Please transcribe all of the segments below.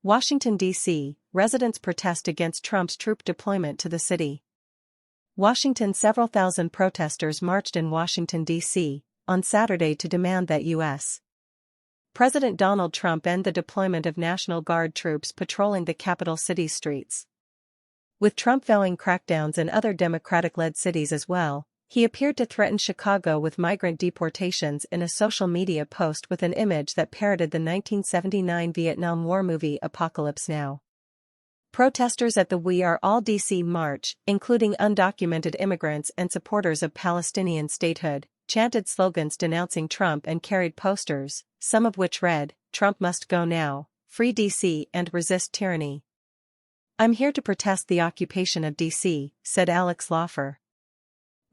Washington, D.C., residents protest against Trump's troop deployment to the city. Washington. Several thousand protesters marched in Washington, D.C., on Saturday to demand that U.S. President Donald Trump end the deployment of National Guard troops patrolling the capital city's streets. With Trump vowing crackdowns in other Democratic-led cities as well, he appeared to threaten Chicago with migrant deportations in a social media post with an image that parroted the 1979 Vietnam War movie Apocalypse Now. Protesters at the We Are All DC march, including undocumented immigrants and supporters of Palestinian statehood, chanted slogans denouncing Trump and carried posters, some of which read, "Trump must go now, free DC and resist tyranny." "I'm here to protest the occupation of DC," said Alex Lawfer.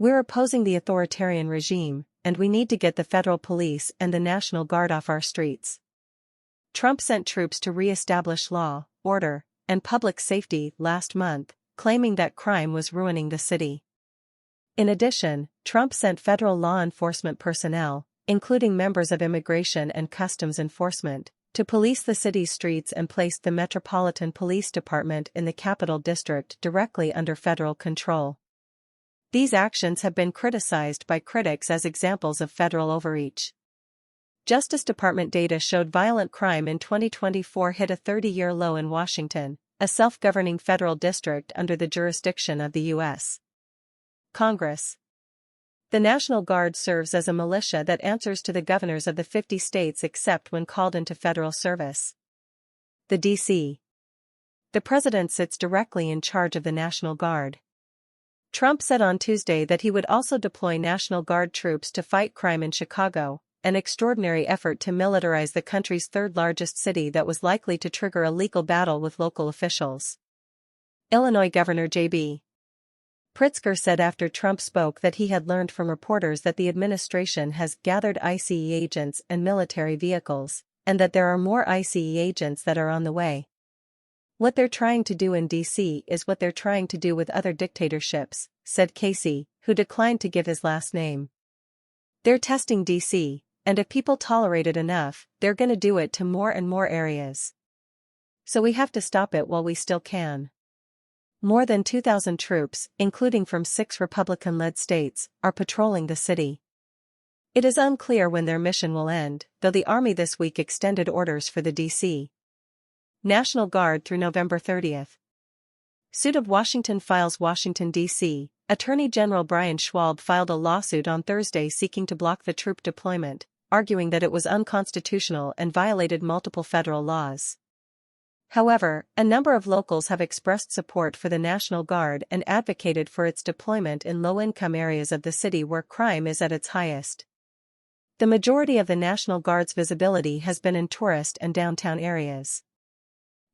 "We're opposing the authoritarian regime, and we need to get the federal police and the National Guard off our streets." Trump sent troops to re-establish law, order, and public safety last month, claiming that crime was ruining the city. In addition, Trump sent federal law enforcement personnel, including members of Immigration and Customs Enforcement, to police the city's streets and placed the Metropolitan Police Department in the Capital District directly under federal control. These actions have been criticized by critics as examples of federal overreach. Justice Department data showed violent crime in 2024 hit a 30-year low in Washington, a self-governing federal district under the jurisdiction of the U.S. Congress. The National Guard serves as a militia that answers to the governors of the 50 states except when called into federal service. The D.C. The president sits directly in charge of the National Guard. Trump said on Tuesday that he would also deploy National Guard troops to fight crime in Chicago, an extraordinary effort to militarize the country's third-largest city that was likely to trigger a legal battle with local officials. Illinois Governor J.B. Pritzker said after Trump spoke that he had learned from reporters that the administration has gathered ICE agents and military vehicles, and that there are more ICE agents that are on the way. "What they're trying to do in D.C. is what they're trying to do with other dictatorships," said Casey, who declined to give his last name. "They're testing D.C., and if people tolerate it enough, they're gonna do it to more and more areas. So we have to stop it while we still can." More than 2,000 troops, including from 6 Republican-led states, are patrolling the city. It is unclear when their mission will end, though the Army this week extended orders for the D.C. National Guard through November 30th. Suit of Washington files. Washington, D.C. Attorney General Brian Schwab filed a lawsuit on Thursday seeking to block the troop deployment, arguing that it was unconstitutional and violated multiple federal laws. However, a number of locals have expressed support for the National Guard and advocated for its deployment in low-income areas of the city where crime is at its highest. The majority of the National Guard's visibility has been in tourist and downtown areas.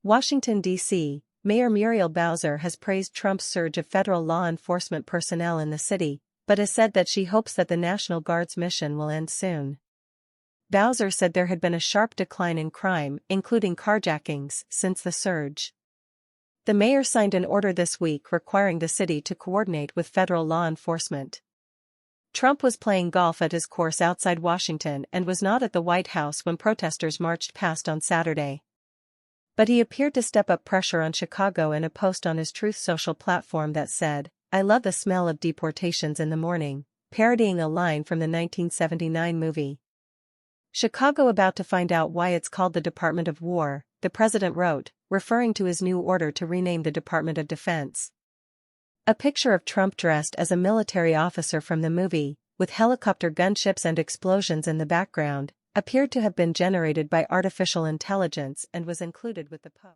Washington, D.C., Mayor Muriel Bowser has praised Trump's surge of federal law enforcement personnel in the city, but has said that she hopes that the National Guard's mission will end soon. Bowser said there had been a sharp decline in crime, including carjackings, since the surge. The mayor signed an order this week requiring the city to coordinate with federal law enforcement. Trump was playing golf at his course outside Washington and was not at the White House when protesters marched past on Saturday. But he appeared to step up pressure on Chicago in a post on his Truth Social platform that said, "I love the smell of deportations in the morning," parodying a line from the 1979 movie. "Chicago about to find out why it's called the Department of War," the president wrote, referring to his new order to rename the Department of Defense. A picture of Trump dressed as a military officer from the movie, with helicopter gunships and explosions in the background, appeared to have been generated by artificial intelligence and was included with the post.